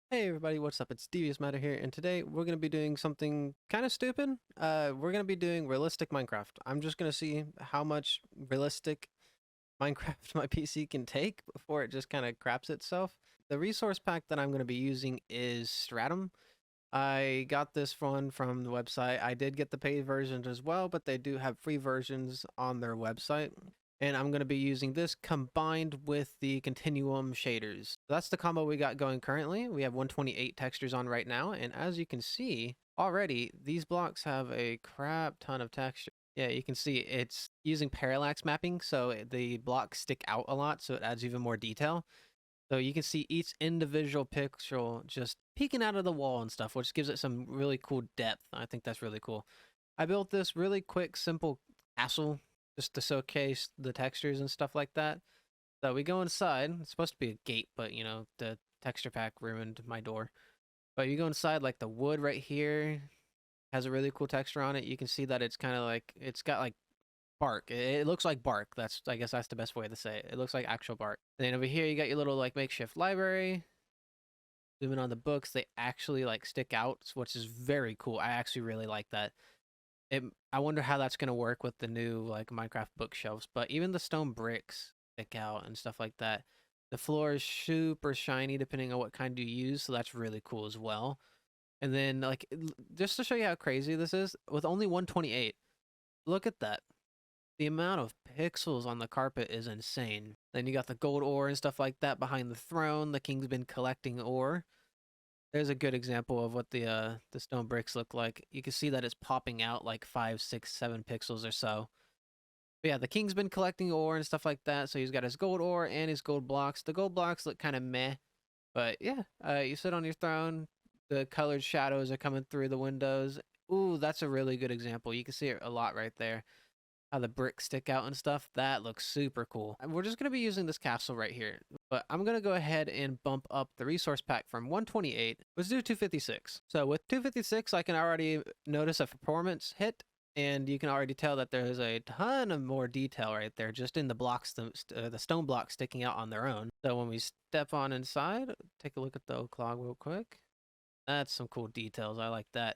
Hey everybody, what's up? It's DeviousMatter here, and today we're going to be doing something kind of stupid. We're going to be doing realistic Minecraft. I'm just going to see how much realistic Minecraft my PC can take before it just kind of craps itself. The resource pack that I'm going to be using is Stratum. I got this one from the website. I did get the paid versions as well, but they do have free versions on their website. And I'm going to be using this combined with the Continuum shaders. So that's the combo we got going currently. We have 128 textures on right now. And as you can see, already, these blocks have a crap ton of texture. Yeah, you can see it's using parallax mapping, so the blocks stick out a lot, so it adds even more detail. So you can see each individual pixel just peeking out of the wall and stuff, which gives it some really cool depth. I think that's really cool. I built this really quick, simple castle just to showcase the textures and stuff like that. So we go inside. It's supposed to be a gate, but you know, the texture pack ruined my door. But you go inside, like the wood right here has a really cool texture on it. You can see that it's kind of like, it's got like bark. It looks like bark. I guess that's the best way to say it. It looks like actual bark. And then over here, you got your little like makeshift library. Zooming on the books, they actually like stick out, which is very cool. I actually really like that. I wonder how that's gonna work with the new like Minecraft bookshelves. But even the stone bricks stick out and stuff like that. The floor is super shiny depending on what kind you use, so that's really cool as well. And then like just to show you how crazy this is, with only 128, look at that. The amount of pixels on the carpet is insane. Then you got the gold ore and stuff like that behind the throne. The king's been collecting ore. There's a good example of what the stone bricks look like. You can see that it's popping out like 5, 6, 7 pixels or so. But yeah, the king's been collecting ore and stuff like that. So he's got his gold ore and his gold blocks. The gold blocks look kind of meh, but yeah, you sit on your throne. The colored shadows are coming through the windows. Ooh, that's a really good example. You can see it a lot right there, how the bricks stick out and stuff. That looks super cool. And we're just going to be using this castle right here. But I'm going to go ahead and bump up the resource pack from 128. Let's do 256. So with 256, I can already notice a performance hit. And you can already tell that there's a ton of more detail right there, just in the blocks, the stone blocks sticking out on their own. So when we step on inside, take a look at the oak log real quick. That's some cool details. I like that.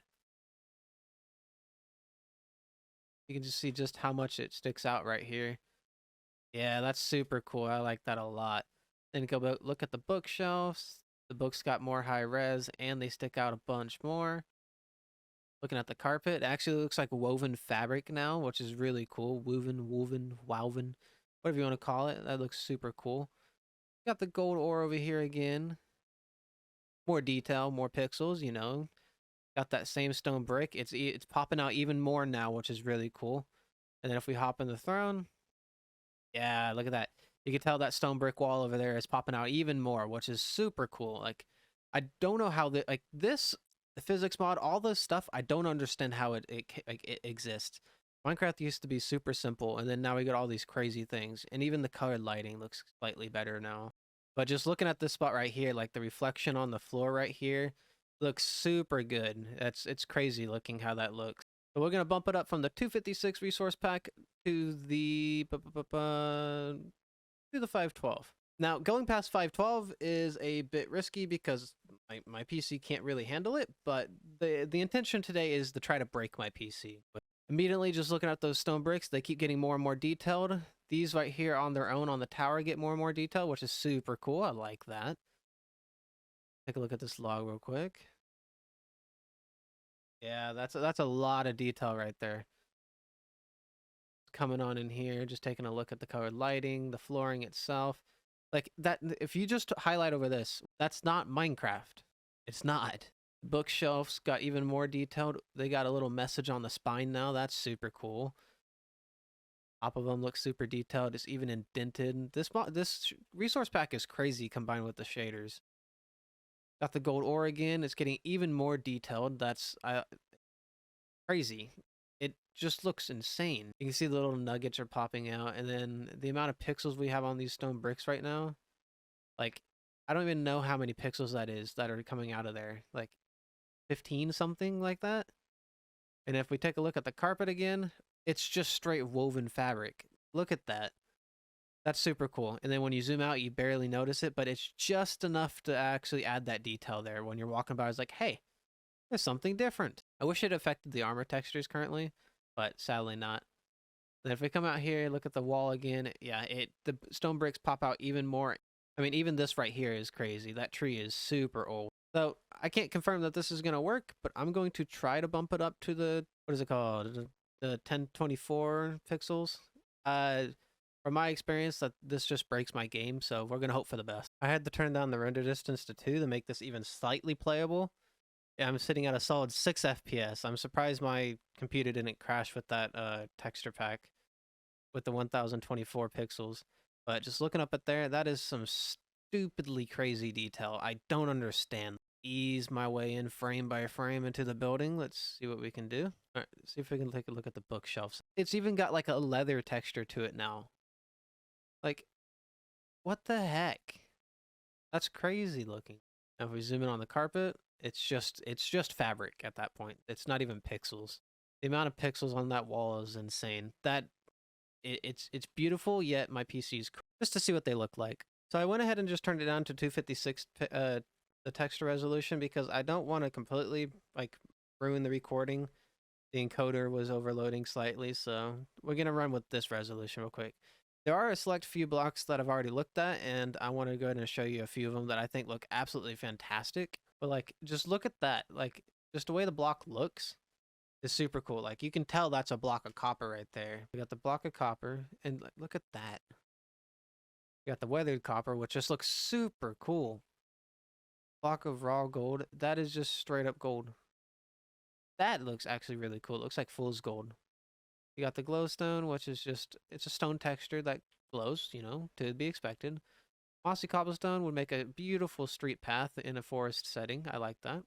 You can just see just how much it sticks out right here. Yeah, that's super cool. I like that a lot. Then go look at the bookshelves. The books got more high res and they stick out a bunch more. Looking at the carpet, it actually looks like woven fabric now, which is really cool. Woven, whatever you want to call it. That looks super cool. Got the gold ore over here again. More detail, more pixels, you know. Got that same stone brick. It's popping out even more now, which is really cool. And then if we hop in the throne, yeah, look at that. You can tell that stone brick wall over there is popping out even more, which is super cool. Like, I don't know how the physics mod, all this stuff, I don't understand how it exists. Minecraft used to be super simple, and then now we got all these crazy things, and even the colored lighting looks slightly better now. But just looking at this spot right here, like the reflection on the floor right here, looks super good. It's crazy looking how that looks. So we're gonna bump it up from the 256 resource pack to the 512. Now, going past 512 is a bit risky because my PC can't really handle it, but the intention today is to try to break my PC. But immediately just looking at those stone bricks, they keep getting more and more detailed. These right here on their own on the tower get more and more detail, which is super cool. I like that. Take a look at this log real quick. Yeah, that's a lot of detail right there. Coming on in here, just taking a look at the colored lighting, the flooring itself. Like that, if you just highlight over this, that's not Minecraft. It's not. Bookshelves got even more detailed. They got a little message on the spine now. That's super cool. Top of them looks super detailed. It's even indented. This resource pack is crazy combined with the shaders. Got the gold ore again. It's getting even more detailed. That's crazy. It just looks insane. You can see the little nuggets are popping out, and then the amount of pixels we have on these stone bricks right now, like, I don't even know how many pixels that is that are coming out of there. Like 15 something like that. And if we take a look at the carpet again, it's just straight woven fabric. Look at that. That's super cool. And then when you zoom out, you barely notice it, but it's just enough to actually add that detail there. When you're walking by, it's like, hey, there's something different. I wish it affected the armor textures currently, but sadly not. Then if we come out here, look at the wall again, yeah, the stone bricks pop out even more. I mean, even this right here is crazy. That tree is super old. So I can't confirm that this is going to work, but I'm going to try to bump it up to the, what is it called? The 1024 pixels. Uh, from my experience, that this just breaks my game, so we're going to hope for the best. I had to turn down the render distance to 2 to make this even slightly playable. Yeah, I'm sitting at a solid 6 FPS. I'm surprised my computer didn't crash with that texture pack with the 1024 pixels. But just looking up at there, that is some stupidly crazy detail. I don't understand. Ease my way in frame by frame into the building. Let's see what we can do. All right, see if we can take a look at the bookshelves. It's even got like a leather texture to it now. Like, what the heck? That's crazy looking. Now if we zoom in on the carpet, it's just fabric at that point. It's not even pixels. The amount of pixels on that wall is insane. It's beautiful, yet my PC's just to see what they look like. So I went ahead and just turned it down to 256 the texture resolution because I don't want to completely like ruin the recording. The encoder was overloading slightly, so we're gonna run with this resolution real quick. There are a select few blocks that I've already looked at, and I want to go ahead and show you a few of them that I think look absolutely fantastic. But like, just look at that. Like, just the way the block looks is super cool. Like, you can tell that's a block of copper right there. We got the block of copper, and like, look at that. We got the weathered copper, which just looks super cool. Block of raw gold. That is just straight up gold. That looks actually really cool. It looks like fool's gold. You got the glowstone, which is just, it's a stone texture that glows, you know, to be expected. Mossy cobblestone would make a beautiful street path in a forest setting. I like that.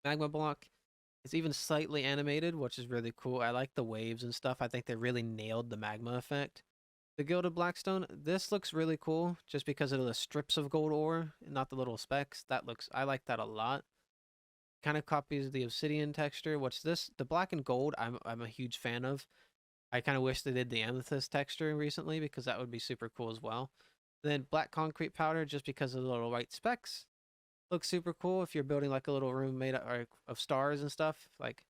Magma block. It's even slightly animated, which is really cool. I like the waves and stuff. I think they really nailed the magma effect. The gilded blackstone, this looks really cool just because of the strips of gold ore, not the little specks. I like that a lot. Kind of copies the obsidian texture. What's this? The black and gold, I'm a huge fan of. I kind of wish they did the amethyst texture recently because that would be super cool as well. Then black concrete powder, just because of the little white specks. Looks super cool if you're building like a little room made of stars and stuff. Like,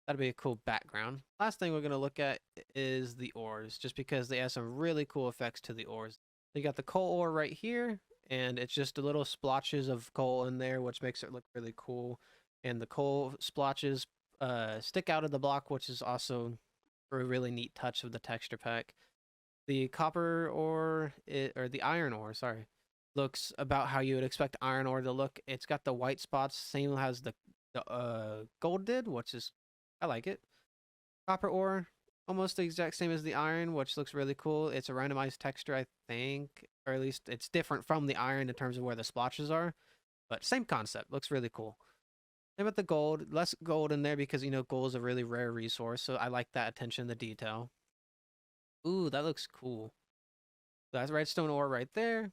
that'd be a cool background. Last thing we're going to look at is the ores, just because they have some really cool effects to the ores. You got the coal ore right here, and it's just a little splotches of coal in there, which makes it look really cool. And the coal splotches stick out of the block, which is also a really neat touch of the texture pack. The copper ore, or the iron ore, sorry, looks about how you would expect iron ore to look. It's got the white spots, same as the gold did, which is, I like it. Copper ore, almost the exact same as the iron, which looks really cool. It's a randomized texture, I think, or at least it's different from the iron in terms of where the splotches are, but same concept. Looks really cool. Same with the gold, less gold in there because, you know, gold is a really rare resource, so I like that attention to detail. Ooh, that looks cool. That's redstone ore right there.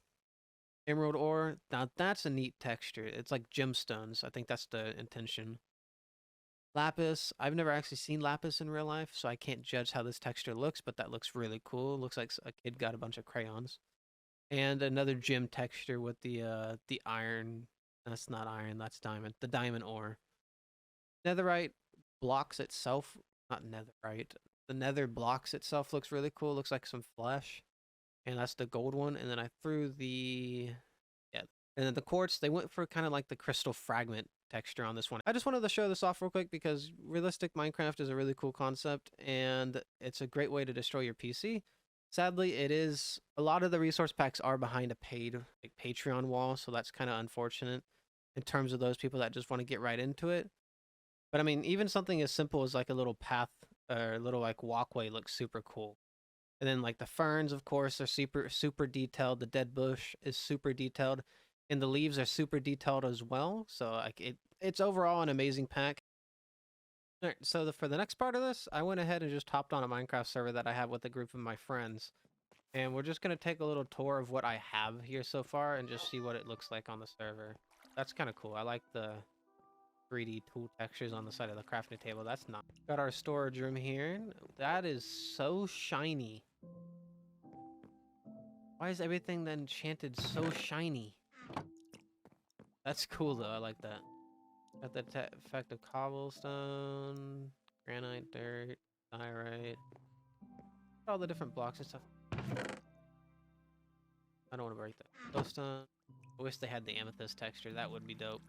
Emerald ore. Now that's a neat texture. It's like gemstones. I think that's the intention. Lapis. I've never actually seen lapis in real life, so I can't judge how this texture looks, but that looks really cool. Looks like a kid got a bunch of crayons. And another gem texture with the iron. That's not iron, that's diamond. The diamond ore. Netherite blocks itself. Not netherite. The nether blocks itself looks really cool. Looks like some flesh. And that's the gold one. And then I threw the, yeah, and then the quartz, they went for kind of like the crystal fragment texture on this one. I just wanted to show this off real quick because realistic Minecraft is a really cool concept and it's a great way to destroy your PC. Sadly, it is, a lot of the resource packs are behind a paid like Patreon wall, so that's kind of unfortunate in terms of those people that just want to get right into it. But I mean, even something as simple as like a little path or a little like walkway looks super cool. And then like the ferns, of course, are super detailed. The dead bush is super detailed, and the leaves are super detailed as well. So like it's overall an amazing pack. All right, so for the next part of this, I went ahead and just hopped on a Minecraft server that I have with a group of my friends, and we're just gonna take a little tour of what I have here so far and just see what it looks like on the server. That's kind of cool. I like the 3D tool textures on the side of the crafting table. That's not. Got our storage room here. That is so shiny. Why is everything then enchanted so shiny? That's cool though. I like that. Got the effect of cobblestone, granite, dirt, diorite. All the different blocks and stuff. I don't want to break that. Glowstone. I wish they had the amethyst texture. That would be dope.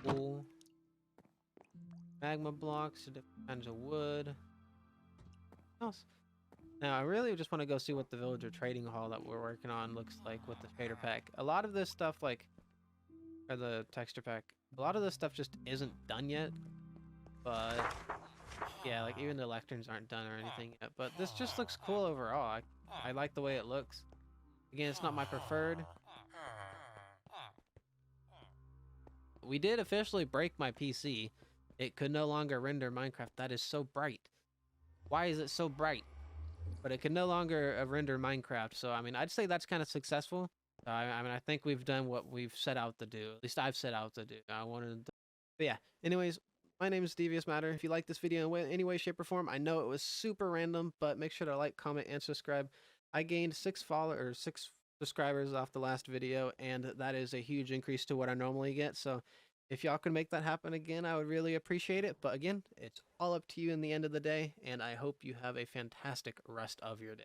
Cool. Magma blocks, different kinds of wood. What else? Now, I really just want to go see what the villager trading hall that we're working on looks like with the shader pack. A lot of this stuff, like, or the texture pack, a lot of this stuff just isn't done yet. But, yeah, like, even the lecterns aren't done or anything yet. But this just looks cool overall. I like the way it looks. Again, it's not my preferred. We did officially break my PC. It could no longer render Minecraft. That is so bright. Why is it so bright? But it can no longer render Minecraft. So, I mean, I'd say that's kind of successful. I mean, I think we've done what we've set out to do. At least I've set out to do. I wanted to... But yeah, anyways, my name is DeviousMatter. If you like this video in any way, shape, or form, I know it was super random, but make sure to like, comment, and subscribe. I gained 6 subscribers off the last video, and that is a huge increase to what I normally get. So if y'all could make that happen again, I would really appreciate it. But again, it's all up to you in the end of the day, and I hope you have a fantastic rest of your day.